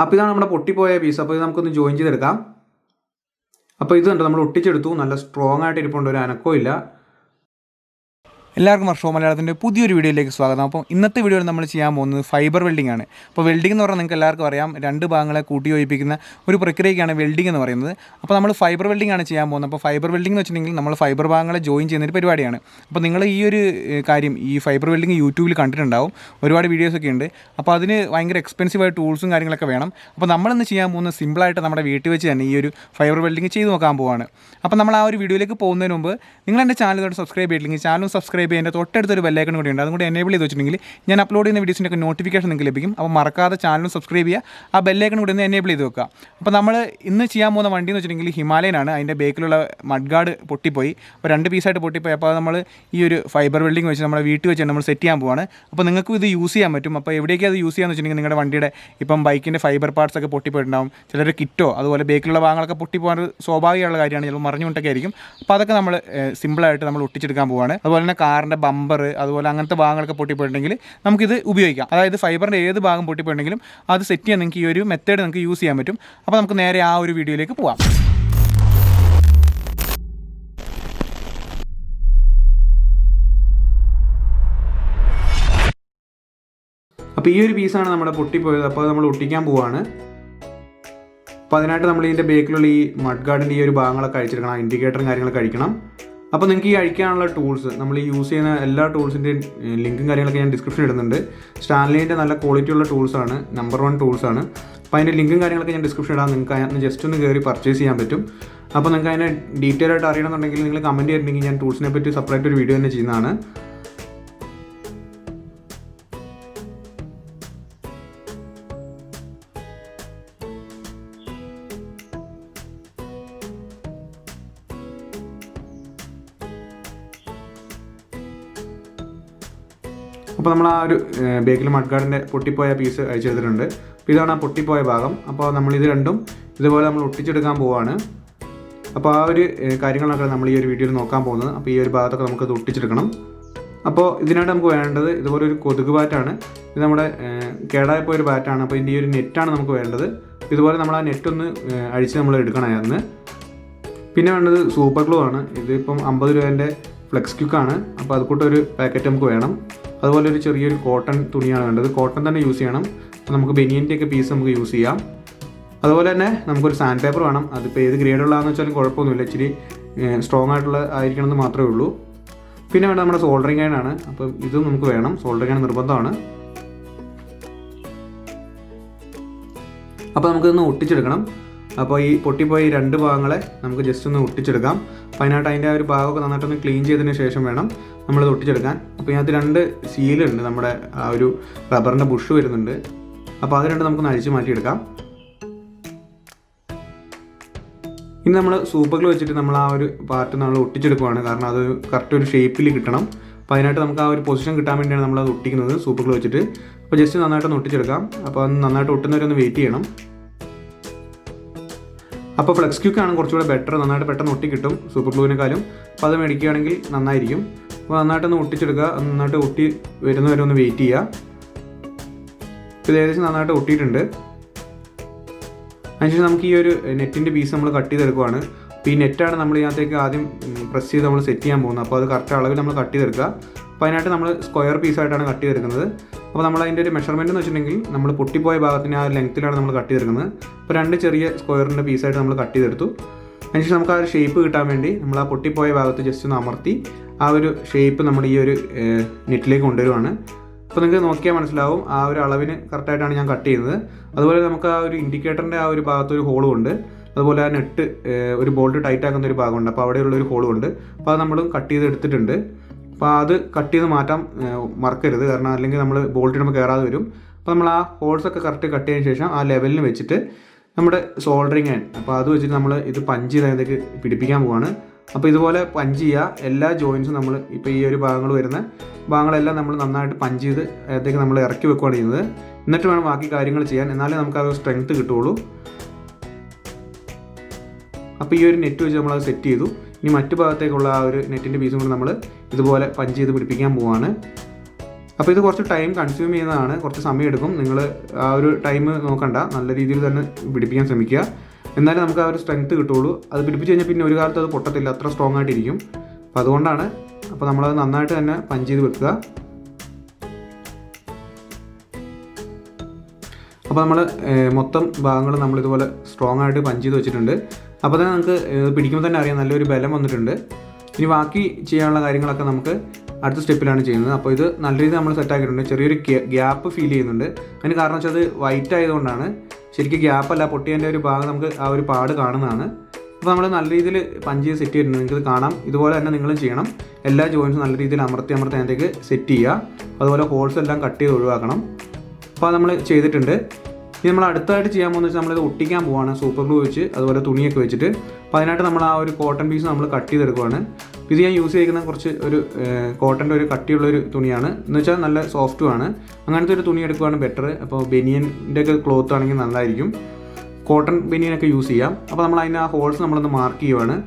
അപ്പോൾ ഇതാണ് നമ്മുടെ പൊട്ടിപ്പോയ പീസ്. അപ്പോൾ ഇത് നമുക്കൊന്ന് ജോയിൻ ചെയ്തെടുക്കാം. അപ്പോൾ ഇത് കണ്ടോ നമ്മൾ ഒട്ടിച്ചെടുത്തു. നല്ല സ്ട്രോങ് ആയിട്ട് ഇരിപ്പുണ്ട്, ഒരു അനക്കവും ഇല്ല. എല്ലാവർക്കും വർഷോ മലയാളത്തിൻ്റെ പുതിയൊരു വീഡിയോയിലേക്ക് സ്വാഗതം. അപ്പോൾ ഇന്നത്തെ വീഡിയോയിൽ നമ്മൾ ചെയ്യാൻ പോകുന്നത് ഫൈബർ വെൽഡിംഗ് ആണ്. അപ്പോൾ വെൽഡിംഗ് എന്ന് പറഞ്ഞാൽ നിങ്ങൾക്ക് എല്ലാവർക്കും അറിയാം, രണ്ട് ഭാഗങ്ങളെ കൂട്ടി യോജിപ്പിക്കുന്ന ഒരു പ്രക്രിയയ്ക്കാണ് വെൽഡിംഗ് എന്ന് പറയുന്നത്. അപ്പോൾ നമ്മൾ ഫൈബർ വെൽഡിംഗ് ആണ് ചെയ്യാൻ പോകുന്നത്. അപ്പോൾ ഫൈബർ വെൽഡിംഗ് എന്ന് വെച്ചിട്ടുണ്ടെങ്കിൽ നമ്മൾ ഫൈബർ ഭാഗങ്ങളെ ജോയിൻ ചെയ്യുന്നൊരു പരിപാടിയാണ്. അപ്പോൾ നിങ്ങൾ ഈ ഒരു കാര്യം ഈ ഫൈബർ വെൽഡിംഗ് യൂട്യൂബിൽ കണ്ടിട്ടുണ്ടാവും, ഒരുപാട് വീഡിയോസൊക്കെ ഉണ്ട്. അപ്പോൾ അതിന് ഭയങ്കര എക്സ്പെൻസീവായ ടൂൾസും കാര്യങ്ങളൊക്കെ വേണം. അപ്പോൾ നമ്മളിന്ന് ചെയ്യാൻ പോകുന്നത് സിമ്പിളായിട്ട് നമ്മുടെ വീട്ടിൽ വെച്ച് തന്നെ ഈ ഒരു ഫൈബർ വെൽഡിംഗ് ചെയ്ത് നോക്കാൻ പോവാണ്. അപ്പോൾ നമ്മൾ ആ ഒരു വീഡിയോയിലേക്ക് പോകുന്നതിന് മുമ്പ് നിങ്ങൾ എൻ്റെ ചാനൽ സബ്സ്ക്രൈബ് ചെയ്തില്ലെങ്കിൽ ചാനലും സബ്സ്ക്രൈബ് ചെയ്യുന്നതിൻ്റെ തൊട്ടടുത്തൊരു ബെല്ലൈക്കൺ കൂടി ഉണ്ട്, അതും കൂടി എനേബിൾ ചെയ്ത് വെച്ചിട്ടുണ്ടെങ്കിൽ ഞാൻ അപ്ലോഡ് ചെയ്യുന്ന വീഡിയോസിൻ്റെ ഒക്കെ നോട്ടിഫിക്കേഷൻ നിങ്ങൾക്ക് ലഭിക്കും. അപ്പോൾ മറക്കാതെ ചാനലും സബ്സ്ക്രൈബ് ചെയ്യുക, ആ ബെല്ലൈക്കൺ കൂടി ഒന്ന് എനേബിൾ ചെയ്ത് വെക്കുക. അപ്പോൾ നമ്മൾ ഇന്ന് ചെയ്യാൻ പോകുന്ന വണ്ടി എന്ന് വെച്ചിട്ടുണ്ടെങ്കിൽ ഹിമാലയനാണ്. അതിൻ്റെ ബേക്കിലുള്ള മഡ് ഗാർഡ് പൊട്ടിപ്പോയി, അപ്പോൾ 2 പീസായിട്ട് പൊട്ടിപ്പോയി. അപ്പോൾ നമ്മൾ ഈ ഒരു ഫൈബർ വെൽഡിംഗ് വെച്ച് നമ്മുടെ വീട്ടിൽ വെച്ച് നമ്മൾ സെറ്റ് ചെയ്യാൻ പോവാണ്. അപ്പോൾ നിങ്ങൾക്കും ഇത് യൂസ് ചെയ്യാൻ പറ്റും. അപ്പോൾ എവിടേക്ക് അത് യൂസ് ചെയ്യാന്ന് വെച്ചിട്ടുണ്ടെങ്കിൽ നിങ്ങളുടെ വണ്ടിയുടെ ഇപ്പം ബൈക്കിൻ്റെ ഫൈബർ പാർട്സ് ഒക്കെ പൊട്ടിപ്പോയിട്ടുണ്ടാവും, ചിലർ കിറ്റോ അതുപോലെ ബേക്കിലുള്ള ഭാഗങ്ങളൊക്കെ പൊട്ടിപ്പോകാൻ സ്വാഭാവികമുള്ള കാര്യമാണ്, ചിലപ്പോൾ മറിഞ്ഞുകൊണ്ടൊക്കെ ആയിരിക്കും. അപ്പോൾ അതൊക്കെ നമ്മൾ സിമ്പിളായിട്ട് നമ്മൾ ഒട്ടിച്ചെടുക്കാൻ പോവാണ്. അതുപോലെ തന്നെ കാറിൻ്റെ ബമ്പർ അതുപോലെ അങ്ങനത്തെ ഭാഗങ്ങളൊക്കെ പൊട്ടിപ്പോയിട്ടുണ്ടെങ്കിൽ നമുക്കിത് ഉപയോഗിക്കാം. അതായത് ഫൈബറിൻ്റെ ഏത് ഭാഗം പൊട്ടിപ്പോയിട്ടുണ്ടെങ്കിലും അത് സെറ്റ് ചെയ്യാൻ നിങ്ങൾക്ക് ഈ ഒരു മെത്തേഡ് നിങ്ങൾക്ക് യൂസ് ചെയ്യാൻ പറ്റും. അപ്പോൾ നമുക്ക് നേരെ ആ ഒരു വീഡിയോയിലേക്ക് പോവാം. അപ്പോൾ ഈ ഒരു പീസാണ് നമ്മുടെ പൊട്ടിപ്പോയത്. അപ്പോൾ നമ്മൾ ഒട്ടിക്കാൻ പോവാണ്. അപ്പോൾ അതിനായിട്ട് നമ്മൾ ഇതിൻ്റെ ബേക്കിലുള്ള ഈ മഡ് ഗാർഡിൻ്റെ ഈ ഒരു ഭാഗങ്ങളൊക്കെ അഴിച്ചെടുക്കണം, ഇൻഡിക്കേറ്ററും കാര്യങ്ങളൊക്കെ അഴിക്കണം. അപ്പോൾ നിങ്ങൾക്ക് ഈ അഴിക്കാനുള്ള ടൂൾസ്, നമ്മൾ ഈ യൂസ് ചെയ്യുന്ന എല്ലാ ടൂൾസിൻ്റെയും ലിങ്കും കാര്യങ്ങളൊക്കെ ഞാൻ ഡിസ്ക്രിപ്ഷൻ ഇടുന്നുണ്ട്. സ്റ്റാൻലിൻ്റെ നല്ല ക്വാളിറ്റിയുള്ള ടൂൾസാണ്, നമ്പർ 1 ടൂൾസാണ്. അപ്പോൾ അതിൻ്റെ ലിങ്കും കാര്യങ്ങളൊക്കെ ഞാൻ ഡിസ്ക്രിപ്ഷൻ ഇടാം, നിങ്ങൾക്ക് അതിന് ജസ്റ്റ് ഒന്ന് കയറി പർച്ചേസ് ചെയ്യാൻ പറ്റും. അപ്പോൾ നിങ്ങൾക്ക് അതിനെ ഡീറ്റെയിൽ ആയിട്ട് അറിയണമെന്നുണ്ടെങ്കിൽ നിങ്ങൾ കമൻറ്റ് ചെയ്തിട്ടുണ്ടെങ്കിൽ ഞാൻ ടൂൾസിനെ പറ്റി സെപ്പറേറ്റ് ഒരു വീഡിയോ തന്നെ ചെയ്യുന്നതാണ്. അപ്പോൾ നമ്മൾ ആ ഒരു ബേക്കിൽ മഡ് ഗാർഡിൻ്റെ പൊട്ടിപ്പോയ പീസ് അഴിച്ചെടുത്തിട്ടുണ്ട്. അപ്പോൾ ഇതാണ് ആ പൊട്ടിപ്പോയ ഭാഗം. അപ്പോൾ നമ്മളിത് രണ്ടും ഇതുപോലെ നമ്മൾ ഒട്ടിച്ചെടുക്കാൻ പോവുകയാണ്. അപ്പോൾ ആ ഒരു കാര്യങ്ങളൊക്കെ നമ്മൾ ഈ ഒരു വീഡിയോയിൽ നോക്കാൻ പോകുന്നത്. അപ്പോൾ ഈ ഒരു ഭാഗത്തൊക്കെ നമുക്കത് ഒട്ടിച്ചെടുക്കണം. അപ്പോൾ ഇതിനായിട്ട് നമുക്ക് വേണ്ടത് ഇതുപോലെ ഒരു കൊതുക് ബാറ്റാണ്. ഇത് നമ്മുടെ കേടായപ്പോയൊരു ബാറ്റാണ്. അപ്പോൾ ഇതിൻ്റെ ഈ ഒരു നെറ്റാണ് നമുക്ക് വേണ്ടത്. ഇതുപോലെ നമ്മൾ ആ നെറ്റൊന്ന് അഴിച്ച് നമ്മൾ എടുക്കണമായിരുന്നു. പിന്നെ വേണ്ടത് സൂപ്പർ ഗ്ലൂ ആണ്. ഇതിപ്പം 50 രൂപേൻ്റെ ഫ്ലെക്സ് ക്യൂക്കാണ്. അപ്പോൾ അതുകൂട്ടൊരു പാക്കറ്റ് നമുക്ക് വേണം. അതുപോലെ ഒരു ചെറിയൊരു കോട്ടൺ തുണിയാണ് വേണ്ടത്. കോട്ടൺ തന്നെ യൂസ് ചെയ്യണം. അപ്പോൾ നമുക്ക് ബനിയൻ്റെയൊക്കെ പീസ് നമുക്ക് യൂസ് ചെയ്യാം. അതുപോലെ തന്നെ നമുക്കൊരു സാൻഡ് പേപ്പർ വേണം. അതിപ്പോൾ ഏത് ഗ്രേഡുള്ളതാണെന്ന് വെച്ചാലും കുഴപ്പമൊന്നുമില്ല, ഇച്ചിരി സ്ട്രോങ് ആയിട്ടുള്ള ആയിരിക്കണമെന്ന് മാത്രമേ ഉള്ളൂ. പിന്നെ വേണ്ട നമ്മുടെ സോൾഡറിങ് അയൺ. അപ്പം ഇതും നമുക്ക് വേണം, സോൾഡറിങ് അയൺ നിർബന്ധമാണ്. അപ്പോൾ നമുക്കിതൊന്ന് ഒട്ടിച്ചെടുക്കണം. അപ്പോൾ ഈ പൊട്ടിപ്പോയി 2 ഭാഗങ്ങളെ നമുക്ക് ജസ്റ്റ് ഒന്ന് ഒട്ടിച്ചെടുക്കാം. അപ്പോൾ അതിനായിട്ട് അതിൻ്റെ ആ ഒരു ഭാഗമൊക്കെ നന്നായിട്ടൊന്ന് ക്ലീൻ ചെയ്തതിന് ശേഷം വേണം നമ്മളിത് ഒട്ടിച്ചെടുക്കാൻ. അപ്പോൾ ഇതിനകത്ത് 2 സീലുണ്ട്, നമ്മുടെ ആ ഒരു റബ്ബറിൻ്റെ ബുഷ് വരുന്നുണ്ട്. അപ്പോൾ അത് 2 നമുക്കൊന്ന് അഴിച്ച് മാറ്റിയെടുക്കാം. ഇനി നമ്മൾ സൂപ്പർ ഗ്ലൂ വെച്ചിട്ട് നമ്മൾ ആ ഒരു പാർട്ട് നമ്മൾ ഒട്ടിച്ചെടുക്കുകയാണ്, കാരണം അത് കറക്റ്റ് ഒരു ഷേപ്പിൽ കിട്ടണം. അപ്പോൾ അതിനായിട്ട് നമുക്ക് ആ ഒരു പൊസിഷൻ കിട്ടാൻ വേണ്ടിയാണ് നമ്മളത് ഒട്ടിക്കുന്നത് സൂപ്പർ ഗ്ലൂ വെച്ചിട്ട്. അപ്പോൾ ജസ്റ്റ് നന്നായിട്ടൊന്ന് ഒട്ടിച്ചെടുക്കാം. അപ്പോൾ അത് നന്നായിട്ട് ഒട്ടുന്നവരൊന്ന് വെയിറ്റ് ചെയ്യണം. അപ്പോൾ ഫ്ലെക്സ് ക്യൂക്കാണ് കുറച്ചുകൂടെ ബെറ്റർ, നന്നായിട്ട് പെട്ടെന്ന് ഒട്ടി കിട്ടും സൂപ്പർ ഗ്ലൂവിനേക്കാളും. അപ്പോൾ അത് മേടിക്കുകയാണെങ്കിൽ നന്നായിരിക്കും. അപ്പോൾ നന്നായിട്ടൊന്ന് ഒട്ടിച്ചെടുക്കുക. നന്നായിട്ട് ഒട്ടി വരുന്നവരെ ഒന്ന് വെയിറ്റ് ചെയ്യുക. ഇത് ഏകദേശം നന്നായിട്ട് ഒട്ടിയിട്ടുണ്ട്. അതിനുശേഷം നമുക്ക് ഈ ഒരു നെറ്റിൻ്റെ പീസ് നമ്മൾ കട്ട് ചെയ്തെടുക്കുകയാണ്. അപ്പോൾ ഈ നെറ്റാണ് നമ്മൾ ഇതിനകത്തേക്ക് ആദ്യം പ്രസ് ചെയ്ത് നമ്മൾ സെറ്റ് ചെയ്യാൻ പോകുന്നത്. അപ്പോൾ അത് കറക്റ്റ് അളവിൽ നമ്മൾ കട്ട് ചെയ്തെടുക്കുക. അപ്പോൾ അതിനായിട്ട് നമ്മൾ സ്ക്വയർ പീസായിട്ടാണ് കട്ട് ചെയ്തെടുക്കുന്നത്. അപ്പോൾ നമ്മൾ അതിൻ്റെ ഒരു മെഷർമെൻറ്റ് എന്ന് വെച്ചിട്ടുണ്ടെങ്കിൽ നമ്മൾ പൊട്ടിപ്പോയ ഭാഗത്തിന് ആ ലെങ്ത്തിലാണ് നമ്മൾ കട്ട് ചെയ്തെടുക്കുന്നത്. അപ്പോൾ 2 ചെറിയ സ്ക്വയറിൻ്റെ പീസായിട്ട് നമ്മൾ കട്ട് ചെയ്തെടുത്തു. അതിനുശേഷം നമുക്ക് ആ ഒരു ഷേപ്പ് കിട്ടാൻ വേണ്ടി നമ്മൾ ആ പൊട്ടിപ്പോയ ഭാഗത്ത് ജസ്റ്റ് ഒന്ന് അമർത്തി ആ ഒരു ഷേപ്പ് നമ്മുടെ ഈ ഒരു നെറ്റിലേക്ക് കൊണ്ടുവരുവാണ്. അപ്പോൾ നിങ്ങൾക്ക് നോക്കിയാൽ മനസ്സിലാവും ആ ഒരു അളവിന് കറക്റ്റായിട്ടാണ് ഞാൻ കട്ട് ചെയ്യുന്നത്. അതുപോലെ നമുക്ക് ആ ഒരു ഇൻഡിക്കേറ്ററിൻ്റെ ആ ഒരു ഭാഗത്തൊരു ഹോളും ഉണ്ട്. അതുപോലെ ആ നെറ്റ് ഒരു ബോൾട്ട് ടൈറ്റ് ആക്കുന്ന ഒരു ഭാഗമുണ്ട്. അപ്പോൾ അവിടെയുള്ളൊരു ഹോളും ഉണ്ട്. അപ്പോൾ അത് നമ്മളും കട്ട് ചെയ്ത് എടുത്തിട്ടുണ്ട്. അപ്പോൾ അത് കട്ട് ചെയ്ത് മാറ്റാൻ മറക്കരുത്, കാരണം അല്ലെങ്കിൽ നമ്മൾ ബോൾട്ട് ഇടുമ്പോൾ കയറാതെ വരും. അപ്പോൾ നമ്മൾ ആ ഹോൾസൊക്കെ കറക്റ്റ് കട്ട് ചെയ്തതിന് ശേഷം ആ ലെവലിന് വെച്ചിട്ട് നമ്മുടെ സോൾഡറിങ് അയൺ, അപ്പോൾ അത് വെച്ചിട്ട് നമ്മൾ ഇത് പഞ്ച് ചെയ്ത് അതിലേക്ക് പിടിപ്പിക്കാൻ പോവാണ്. അപ്പോൾ ഇതുപോലെ പഞ്ച് ചെയ്യുക. എല്ലാ ജോയിൻസും നമ്മൾ ഇപ്പോൾ ഈ ഒരു ഭാഗങ്ങൾ വരുന്ന ഭാഗങ്ങളെല്ലാം നമ്മൾ നന്നായിട്ട് പഞ്ച് ചെയ്ത് അതിലേക്ക് നമ്മൾ ഇറക്കി വെക്കുകയാണ് ചെയ്യുന്നത്. എന്നിട്ട് വേണം ബാക്കി കാര്യങ്ങൾ ചെയ്യാൻ, എന്നാലേ നമുക്ക് ആ ഒരു സ്ട്രെങ്ത്ത് കിട്ടുള്ളൂ. അപ്പോൾ ഈ ഒരു നെറ്റ് വെച്ച് നമ്മളത് സെറ്റ് ചെയ്തു. ഇനി മറ്റു ഭാഗത്തേക്കുള്ള ആ ഒരു നെറ്റിൻ്റെ പീസും കൂടി നമ്മൾ ഇതുപോലെ പഞ്ച് ചെയ്ത് പിടിപ്പിക്കാൻ പോവാണ്. അപ്പോൾ ഇത് കുറച്ച് ടൈം കൺസ്യൂം ചെയ്യുന്നതാണ്, കുറച്ച് സമയം എടുക്കും. നിങ്ങൾ ആ ഒരു ടൈം നോക്കണ്ട, നല്ല രീതിയിൽ തന്നെ പിടിപ്പിക്കാൻ ശ്രമിക്കുക. എന്നാലും നമുക്ക് ആ ഒരു സ്ട്രെങ്ത്ത് കിട്ടുള്ളൂ. അത് പിടിപ്പിച്ച് കഴിഞ്ഞാൽ പിന്നെ ഒരു കാലത്ത് അത് പൊട്ടത്തില്ല, അത്ര സ്ട്രോങ് ആയിട്ടിരിക്കും. അപ്പോൾ അതുകൊണ്ടാണ്. അപ്പോൾ നമ്മളത് നന്നായിട്ട് തന്നെ പഞ്ച് ചെയ്ത് വെക്കുക. അപ്പോൾ നമ്മൾ മൊത്തം ഭാഗങ്ങൾ നമ്മളിതുപോലെ സ്ട്രോങ് ആയിട്ട് പഞ്ച് ചെയ്ത് വെച്ചിട്ടുണ്ട്. അപ്പോൾ തന്നെ നമുക്ക് പിടിക്കുമ്പോൾ തന്നെ അറിയാം നല്ലൊരു ബലം വന്നിട്ടുണ്ട്. ഇനി ബാക്കി ചെയ്യാനുള്ള കാര്യങ്ങളൊക്കെ നമുക്ക് അടുത്ത സ്റ്റെപ്പിലാണ് ചെയ്യുന്നത്. അപ്പോൾ ഇത് നല്ല രീതിയിൽ നമ്മൾ സെറ്റാക്കിയിട്ടുണ്ട്. ചെറിയൊരു ഗ്യാപ്പ് ഫീൽ ചെയ്യുന്നുണ്ട്. അതിന് കാരണം വെച്ചാൽ അത് വൈറ്റ് ആയതുകൊണ്ടാണ്. ശരിക്കും ഗ്യാപ്പല്ല, പൊട്ടിയതിൻ്റെ ഒരു ഭാഗം നമുക്ക് ആ ഒരു പാട് കാണുന്നതാണ്. അപ്പോൾ നമ്മൾ നല്ല രീതിയിൽ പഞ്ച് ചെയ്ത് സെറ്റ് ചെയ്തിട്ടുണ്ട്. നിങ്ങൾക്ക് കാണാം. ഇതുപോലെ തന്നെ നിങ്ങളും ചെയ്യണം. എല്ലാ ജോയിൻസും നല്ല രീതിയിൽ അമർത്തി അതിനകത്തേക്ക് സെറ്റ് ചെയ്യുക. അതുപോലെ ഹോൾസ് എല്ലാം കട്ട് ചെയ്ത് ഒഴിവാക്കണം. അപ്പോൾ നമ്മൾ ചെയ്തിട്ടുണ്ട്. ഇനി നമ്മൾ അടുത്തായിട്ട് ചെയ്യാൻ പോകുന്നത് വെച്ചാൽ നമ്മളിത് ഒട്ടിക്കാൻ പോവാണ്, സൂപ്പർ ഗ്ലൂ വെച്ച് അതുപോലെ തുണിയൊക്കെ വെച്ചിട്ട്. അപ്പോൾ അതിനായിട്ട് നമ്മൾ ആ ഒരു കോട്ടൺ പീസ് നമ്മൾ കട്ട് ചെയ്തെടുക്കുവാണ്. ഇത് ഞാൻ യൂസ് ചെയ്യുന്ന കുറച്ച് ഒരു കോട്ടൻ്റെ ഒരു കട്ടിയുള്ളൊരു തുണിയാണ്, എന്ന് വെച്ചാൽ നല്ല സോഫ്റ്റുമാണ്. അങ്ങനത്തെ ഒരു തുണി എടുക്കുകയാണ് ബെറ്റർ. അപ്പോൾ ബനിയൻ്റെ ഒക്കെ ക്ലോത്ത് ആണെങ്കിൽ നല്ലതായിരിക്കും. കോട്ടൺ ബനിയനൊക്കെ യൂസ് ചെയ്യാം. അപ്പോൾ നമ്മൾ അതിൻ്റെ ആ ഹോൾസ് നമ്മളൊന്ന് മാർക്ക് ചെയ്യുവാണ്.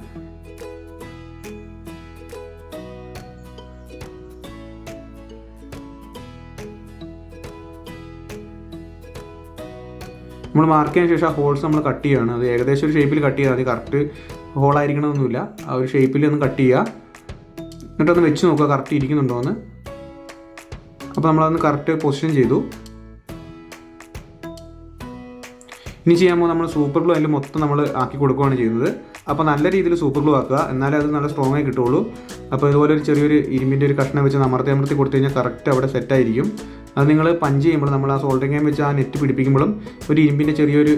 നമ്മൾ മാർക്ക് ചെയ്തതിന് ശേഷം ആ ഹോൾസ് നമ്മൾ കട്ട് ചെയ്യുകയാണ്. അത് ഏകദേശം ഒരു ഷേപ്പിൽ കട്ട് ചെയ്യുക. അത് കറക്റ്റ് ഹോളായിരിക്കണമെന്നൊന്നുമില്ല. ആ ഒരു ഷേപ്പിൽ ഒന്ന് കട്ട് ചെയ്യുക. എന്നിട്ടൊന്ന് വെച്ച് നോക്കുക കറക്റ്റ് ഇരിക്കുന്നുണ്ടോ എന്ന്. അപ്പോൾ നമ്മളതൊന്ന് കറക്റ്റ് പൊസിഷൻ ചെയ്തു. ഇനി ചെയ്യാൻ പോകുമ്പോൾ നമ്മൾ സൂപ്പർ ഗ്ലൂ അതിൽ മൊത്തം നമ്മൾ ആക്കി കൊടുക്കുകയാണ് ചെയ്യുന്നത്. അപ്പോൾ നല്ല രീതിയിൽ സൂപ്പർ ഗ്ലൂ ആക്കുക, എന്നാലേ അത് നല്ല സ്ട്രോങ് ആയി കിട്ടുള്ളൂ. അപ്പോൾ ഇതുപോലെ ഒരു ചെറിയൊരു ഇരുമ്പിൻ്റെ ഒരു കഷ്ണം വെച്ച് അമർത്തി കൊടുത്തു കഴിഞ്ഞാൽ കറക്റ്റ് അവിടെ സെറ്റായിരിക്കും. അത് നിങ്ങൾ പഞ്ച് ചെയ്യുമ്പോൾ നമ്മൾ ആ സോൾഡറിംഗ് അയൺ വെച്ച് ആ നെറ്റ് പിടിപ്പിക്കുമ്പോഴും ഒരു ഇരുമ്പിൻ്റെ ചെറിയൊരു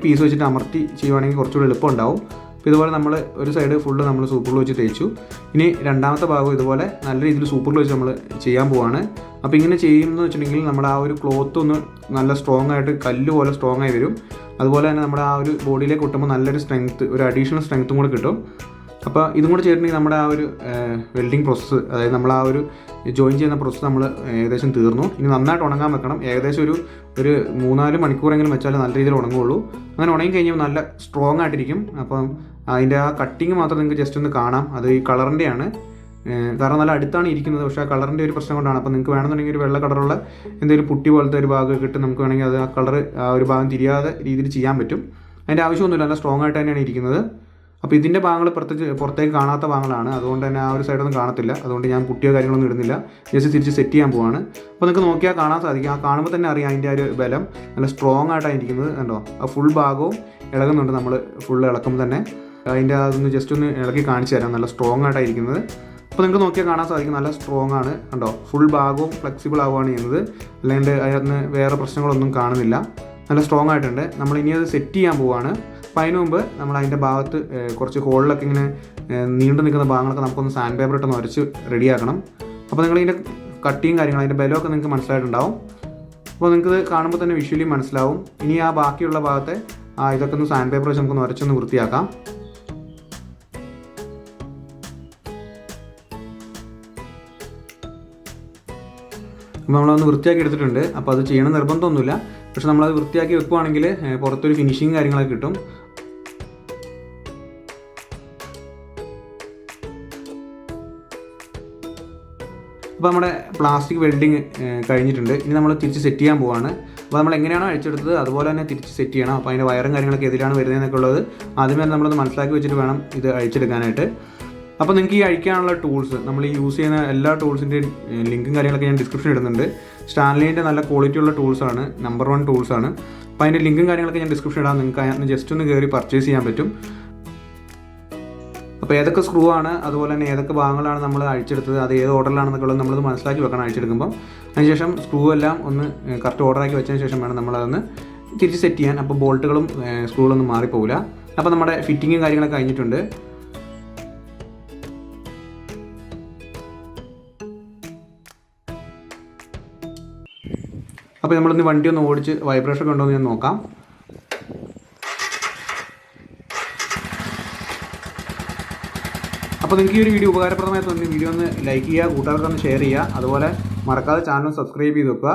പീസ് വെച്ചിട്ട് അമർത്തി ചെയ്യുവാണെങ്കിൽ കുറച്ചുകൂടി എളുപ്പം ഉണ്ടാവും. അപ്പോൾ ഇതുപോലെ നമ്മൾ ഒരു സൈഡ് ഫുള്ള് നമ്മൾ സൂപ്പർ ഗ്ലൂ വെച്ച് തേച്ചു. ഇനി രണ്ടാമത്തെ ഭാഗം ഇതുപോലെ നല്ല രീതിയിൽ സൂപ്പർ ഗ്ലൂ വെച്ച് നമ്മൾ ചെയ്യാൻ പോവാണ്. അപ്പോൾ ഇങ്ങനെ ചെയ്യുമെന്ന് വെച്ചിട്ടുണ്ടെങ്കിൽ നമ്മുടെ ആ ഒരു ക്ലോത്ത് ഒന്ന് നല്ല സ്ട്രോങ് ആയിട്ട് കല്ല് പോലെ സ്ട്രോങ് ആയി വരും. അതുപോലെ തന്നെ നമ്മുടെ ആ ഒരു ബോഡിയിലേക്ക് കിട്ടുമ്പോൾ നല്ലൊരു സ്ട്രെങ്ത്ത്, ഒരു അഡീഷണൽ സ്ട്രെങ്ത്തും കൂടെ കിട്ടും. അപ്പോൾ ഇതും കൂടെ ചെയ്തിട്ടുണ്ടെങ്കിൽ നമ്മുടെ ആ ഒരു വെൽഡിങ് പ്രോസസ്സ്, അതായത് നമ്മൾ ആ ഒരു ജോയിൻ ചെയ്യുന്ന പ്രോസസ്സ് നമ്മൾ ഏകദേശം തീർന്നു. ഇനി നന്നായിട്ട് ഉണങ്ങാൻ വെക്കണം. ഏകദേശം ഒരു 3-4 മണിക്കൂറെങ്കിലും വെച്ചാൽ നല്ല രീതിയിൽ ഉണങ്ങുള്ളൂ. അങ്ങനെ ഉണങ്ങി കഴിഞ്ഞാൽ നല്ല സ്ട്രോങ് ആയിട്ടിരിക്കും. അപ്പം അതിൻ്റെ ആ കട്ടിങ് മാത്രം നിങ്ങൾക്ക് ജസ്റ്റ് ഒന്ന് കാണാം. അത് ഈ കളറിൻ്റെയാണ്, കാരണം നല്ല അടുത്താണ് ഇരിക്കുന്നത്. പക്ഷേ ആ കളറിൻ്റെ ഒരു പ്രശ്നം കൊണ്ടാണ്. അപ്പോൾ നിങ്ങൾക്ക് വേണമെന്നുണ്ടെങ്കിൽ ഒരു വെള്ള കളറുള്ള എന്തെങ്കിലും പുട്ടി പോലത്തെ ഒരു ഭാഗം ഇട്ട് നമുക്ക് വേണമെങ്കിൽ അത് ആ കളർ ആ ഒരു ഭാഗം തിരിയാതെ രീതിയിൽ ചെയ്യാൻ പറ്റും. അതിൻ്റെ ആവശ്യമൊന്നുമില്ല, നല്ല സ്ട്രോങ് ആയിട്ട് തന്നെയാണ് ഇരിക്കുന്നത്. അപ്പോൾ ഇതിൻ്റെ ഭാഗങ്ങൾ പുറത്തേക്ക് കാണാത്ത ഭാഗങ്ങളാണ്, അതുകൊണ്ട് തന്നെ ആ ഒരു സൈഡൊന്നും കാണത്തില്ല. അതുകൊണ്ട് ഞാൻ പുട്ടിയോ കാര്യങ്ങളൊന്നും ഇടുന്നില്ല, ജസ്റ്റ് തിരിച്ച് സെറ്റ് ചെയ്യാൻ പോവാണ്. അപ്പോൾ നിങ്ങൾക്ക് നോക്കിയാൽ കാണാൻ സാധിക്കും. ആ കാണുമ്പോൾ തന്നെ അറിയാം അതിൻ്റെ ആ ഒരു ബലം നല്ല സ്ട്രോങ് ആയിട്ടാണ് ഇരിക്കുന്നത്. കണ്ടോ, ആ ഫുൾ ഭാഗവും ഇളകുന്നുണ്ട്. നമ്മൾ ഫുൾ ഇളക്കുമ്പോൾ തന്നെ അതിൻ്റെ അതൊന്ന് ജസ്റ്റ് ഒന്ന് ഇളക്കി കാണിച്ചു തരാം. നല്ല സ്ട്രോങ് ആയിട്ടാണ് ഇരിക്കുന്നത്. അപ്പോൾ നിങ്ങൾക്ക് നോക്കിയാൽ കാണാൻ സാധിക്കും നല്ല സ്ട്രോങ് ആണ്. കണ്ടോ, ഫുൾ ഭാഗവും ഫ്ലെക്സിബിൾ ആവുകയാണ് ചെയ്യുന്നത്. അല്ലെങ്കിൽ അതിനകത്ത് വേറെ പ്രശ്നങ്ങളൊന്നും കാണുന്നില്ല. നല്ല സ്ട്രോങ് ആയിട്ടുണ്ട്. നമ്മൾ ഇനി അത് സെറ്റ് ചെയ്യാൻ പോവുകയാണ്. അപ്പോൾ അതിന് മുമ്പ് നമ്മൾ അതിൻ്റെ ഭാഗത്ത് കുറച്ച് ഹോളിലൊക്കെ ഇങ്ങനെ നീണ്ടു നിൽക്കുന്ന ഭാഗങ്ങളൊക്കെ നമുക്കൊന്ന് സാൻഡ് പേപ്പർ ഇട്ടൊന്ന് ഉരച്ച് റെഡിയാക്കണം. അപ്പോൾ നിങ്ങളിതിൻ്റെ കട്ടിയും കാര്യങ്ങളും അതിൻ്റെ ബലമൊക്കെ നിങ്ങൾക്ക് മനസ്സിലായിട്ടുണ്ടാവും. അപ്പോൾ നിങ്ങൾക്കിത് കാണുമ്പോൾ തന്നെ വിഷ്വലി മനസ്സിലാവും. ഇനി ആ ബാക്കിയുള്ള ഭാഗത്തെ ഇതൊക്കെ ഒന്ന് സാൻഡ് പേപ്പർ വെച്ച് നമുക്കൊന്ന് ഉരച്ചൊന്ന് വൃത്തിയാക്കാം. അപ്പോൾ നമ്മളതൊന്ന് വൃത്തിയാക്കി എടുത്തിട്ടുണ്ട്. അപ്പോൾ അത് ചെയ്യണം നിർബന്ധമൊന്നുമില്ല. പക്ഷെ നമ്മളത് വൃത്തിയാക്കി വെക്കുവാണെങ്കിൽ പുറത്തൊരു ഫിനിഷിങ് കാര്യങ്ങളൊക്കെ കിട്ടും. അപ്പോൾ നമ്മുടെ പ്ലാസ്റ്റിക് വെൽഡിങ് കഴിഞ്ഞിട്ടുണ്ട്. ഇനി നമ്മൾ തിരിച്ച് സെറ്റ് ചെയ്യാൻ പോവാണ്. അപ്പോൾ നമ്മൾ എങ്ങനെയാണോ അഴിച്ചെടുത്തത് അതുപോലെ തന്നെ തിരിച്ച് സെറ്റ് ചെയ്യണം. അപ്പോൾ അതിൻ്റെ വയറും കാര്യങ്ങളൊക്കെ എതിലാണ് വരുന്നതെന്നൊക്കെ ഉള്ളത് ആദ്യമേ നമ്മളത് മനസ്സിലാക്കി വെച്ചിട്ട് വേണം ഇത് അഴിച്ചെടുക്കാനായിട്ട്. അപ്പോൾ നിങ്ങൾക്ക് ഈ അഴിക്കാനുള്ള ടൂൾസ്, നമ്മൾ ഈ യൂസ് ചെയ്യുന്ന എല്ലാ ടൂൾസിൻ്റെയും ലിങ്കും കാര്യങ്ങളൊക്കെ ഞാൻ ഡിസ്ക്രിപ്ഷൻ ഇടുന്നുണ്ട്. സ്റ്റാൻലിൻ്റെ നല്ല ക്വാളിറ്റിയുള്ള ടൂൾസാണ്, നമ്പർ 1 ടൂൾസാണ്. അപ്പോൾ അതിൻ്റെ ലിങ്കും കാര്യങ്ങളൊക്കെ ഞാൻ ഡിസ്ക്രിപ്ഷൻ ഇടാം. നിങ്ങൾക്ക് അതിന് ജസ്റ്റ് ഒന്ന് കയറി പർച്ചേസ് ചെയ്യാൻ പറ്റും. അപ്പോൾ ഏതൊക്കെ സ്ക്രൂ ആണ്, അതുപോലെ തന്നെ ഏതൊക്കെ ഭാഗങ്ങളാണ് നമ്മൾ അഴിച്ചെടുത്തത്, അത് ഏത് ഓർഡറിലാണെന്നൊക്കെ ഉള്ളത് നമ്മളത് മനസ്സിലാക്കി വെക്കണം അഴിച്ചെടുക്കുമ്പം. അതിനുശേഷം സ്ക്രൂ എല്ലാം ഒന്ന് കറക്റ്റ് ഓർഡറാക്കി വെച്ചതിന് ശേഷം വേണം നമ്മളതൊന്ന് തിരിച്ച് സെറ്റ് ചെയ്യാൻ. അപ്പോൾ ബോൾട്ടുകളും സ്ക്രൂകളൊന്നും മാറിപ്പോവില്ല. അപ്പോൾ നമ്മുടെ ഫിറ്റിങ്ങും കാര്യങ്ങളൊക്കെ കഴിഞ്ഞിട്ടുണ്ട്. അപ്പോൾ നമ്മളൊന്ന് വണ്ടി ഒന്ന് ഓടിച്ച് വൈബ്രേഷൻ ഉണ്ടോ എന്ന് ഞാൻ നോക്കാം. അപ്പോൾ നിങ്ങൾക്ക് ഈ ഒരു വീഡിയോ ഉപകാരപ്രദമായി തോന്നി വീഡിയോ ഒന്ന് ലൈക്ക് ചെയ്യുക, കൂട്ടുകാർക്കൊന്ന് ഷെയർ ചെയ്യുക. അതുപോലെ മറക്കാതെ ചാനൽ സബ്സ്ക്രൈബ് ചെയ്ത് വെക്കുക.